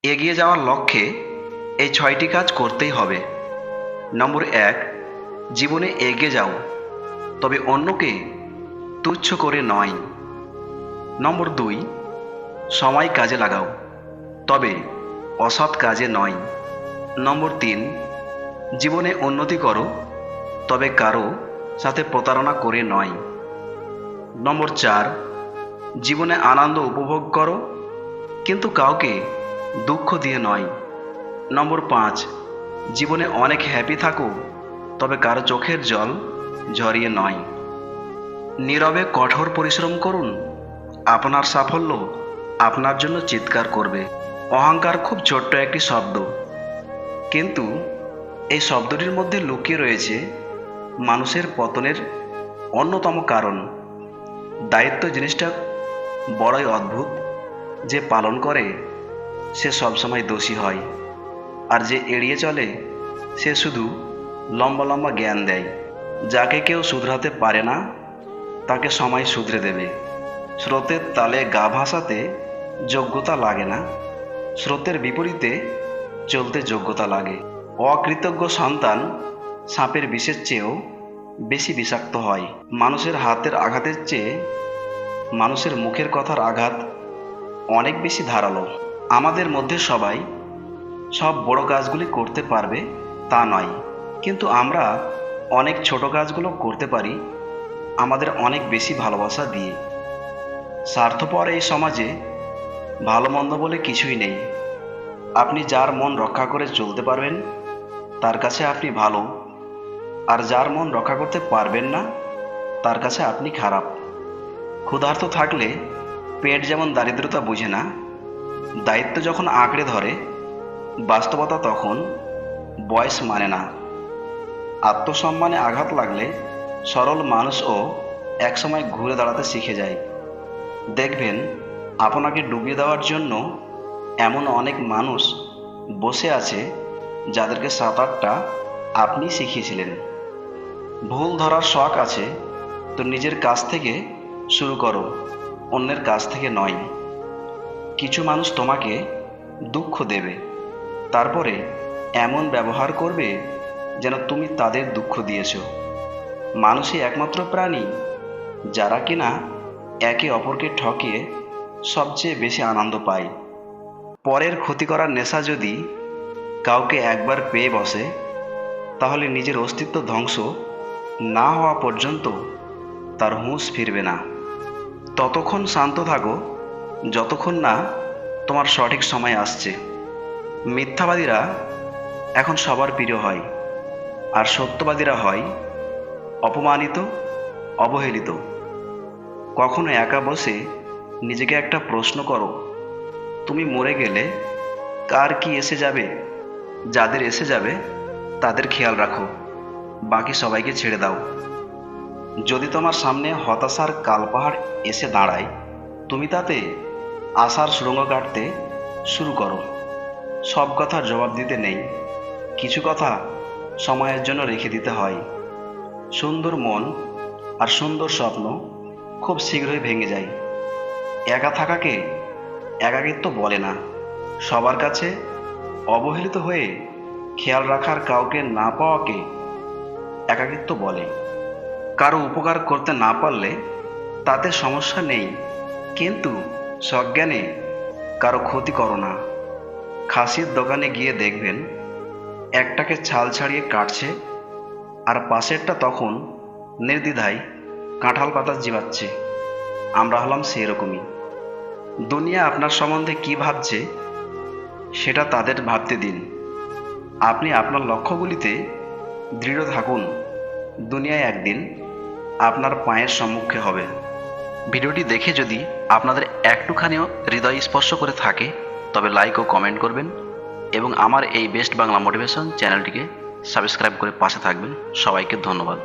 এগিয়ে যাওয়ার লক্ষ্যে এই ৬টি কাজ করতেই হবে। নম্বর ১, জীবনে এগিয়ে যাও, তবে অন্যকে তুচ্ছ করে নয়। নম্বর ২, সময় কাজে লাগাও, তবে অসৎ কাজে নয়। নম্বর ৩, জীবনে উন্নতি করো, তবে কারো সাথে প্রতারণা করে নয়। নম্বর ৪, জীবনে আনন্দ উপভোগ করো, কিন্তু কাউকে দুঃখ দিয়ে নয়। নম্বর ৫, জীবনে অনেক হ্যাপি থাকো, তবে কারো চোখের জল ঝরিয়ে নয়। নীরবে কঠোর পরিশ্রম করুন, আপনার সাফল্য আপনার জন্য চিৎকার করবে। অহংকার খুব ছোট্ট একটি শব্দ, কিন্তু এই শব্দটির মধ্যে লুকিয়ে রয়েছে মানুষের পতনের অন্যতম কারণ। দায়িত্ব জিনিসটা বড়ই অদ্ভুত। যে পালন করে সে সবসময় দোষী হয়, আর যে এড়িয়ে চলে সে শুধু লম্বা লম্বা জ্ঞান দেয়। যাকে কেউ শুধরাতে পারে না তাকে সময় শুধরে দেবে। স্রোতের তালে গা ভাসাতে যোগ্যতা লাগে না, স্রোতের বিপরীতে চলতে যোগ্যতা লাগে। অকৃতজ্ঞ সন্তান সাপের বিষের চেয়েও বেশি বিষাক্ত হয়। মানুষের হাতের আঘাতের চেয়ে মানুষের মুখের কথার আঘাত অনেক বেশি ধারালো। আমাদের মধ্যে সবাই সব বড় কাজগুলি করতে পারবে তা নয়, কিন্তু আমরা অনেক ছোট কাজগুলো করতে পারি আমাদের অনেক বেশি ভালোবাসা দিয়ে। স্বার্থপর এই সমাজে ভালো মন্দ বলে কিছুই নেই। আপনি যার মন রক্ষা করে চলতে পারবেন তার কাছে আপনি ভালো, আর যার মন রক্ষা করতে পারবেন না তার কাছে আপনি খারাপ। ক্ষুধার্ত থাকলে পেট যেমন দারিদ্রতা বুঝে না, দায়িত্ব যখন আঁকড়ে ধরে বাস্তবতা তখন বয়স মানে না। আত্মসম্মানে আঘাত লাগলে সরল মানুষও একসময় ঘুরে দাঁড়াতে শিখে যায়। দেখবেন আপনাকে ডুবিয়ে দেওয়ার জন্য এমন অনেক মানুষ বসে আছে যাদেরকে সাঁতারটা আপনি শিখিয়েছিলেন। ভুল ধরার শখ আছে তো নিজের কাছ থেকে শুরু করো, অন্যের কাছ থেকে নয়। কিছু মানুষ তোমাকে দুঃখ দেবে, তারপরে এমন ব্যবহার করবে যেন তুমি তাদের দুঃখ দিয়েছ। মানুষই একমাত্র প্রাণী যারা কিনা একে অপরকে ঠকিয়ে সবচেয়ে বেশি আনন্দ পায়। পরের ক্ষতি করার নেশা যদি কাউকে একবার পেয়ে বসে, তাহলে নিজের অস্তিত্ব ধ্বংস না হওয়া পর্যন্ত তার হুঁশ ফিরবে না। ততক্ষণ শান্ত থাকো যতক্ষণ না তোমার সঠিক সময় আসছে। মিথ্যাবাদীরা এখন সবার প্রিয় হয়, আর সত্যবাদীরা হয় অপমানিত, অবহেলিত। কখনো একা বসে নিজেকে একটা প্রশ্ন করো, তুমি মরে গেলে কার কি এসে যাবে? যাদের এসে যাবে তাদের খেয়াল রাখো, বাকি সবাইকে ছেড়ে দাও। যদি তোমার সামনে হতাশার কালপাহাড় এসে দাঁড়ায়, তুমি তাতে আশার সুড়ঙ্গ কাটতে শুরু করো। সব কথার জবাব দিতে নেই, কিছু কথা সময়ের জন্য রেখে দিতে হয়। সুন্দর মন আর সুন্দর স্বপ্ন খুব শীঘ্রই ভেঙে যায়। একা থাকাকে একাকিত্ব বলে না। সবার কাছে অবহেলিত হয়ে খেয়াল রাখার কাউকে না পাওয়াকে একাকিত্ব বলে। কারো উপকার করতে না পারলে তাতে সমস্যা নেই, কিন্তু সজ্ঞানে কারো ক্ষতি করো না। খাসির দোকানে গিয়ে দেখবেন একটাকে ছাল ছাড়িয়ে কাটছে, আর পাশেরটা তখন নির্দ্বিধায় কাঁঠাল পাতা চিবাচ্ছে। আমরা হলাম সেই রকমই। দুনিয়া আপনার সম্বন্ধে কি ভাবছে সেটা তাদের ভাবতে দিন। আপনি আপনার লক্ষ্যগুলিতে দৃঢ় থাকুন, দুনিয়ায় একদিন আপনার পায়ের সম্মুখে হবে। ভিডিওটি দেখে যদি আপনাদের একটুখানিও হৃদয় স্পর্শ করে থাকে তবে লাইক ও কমেন্ট করবেন, এবং আমার এই বেস্ট বাংলা মোটিভেশন চ্যানেলটিকে সাবস্ক্রাইব করে পাশে থাকবেন। সবাইকে ধন্যবাদ।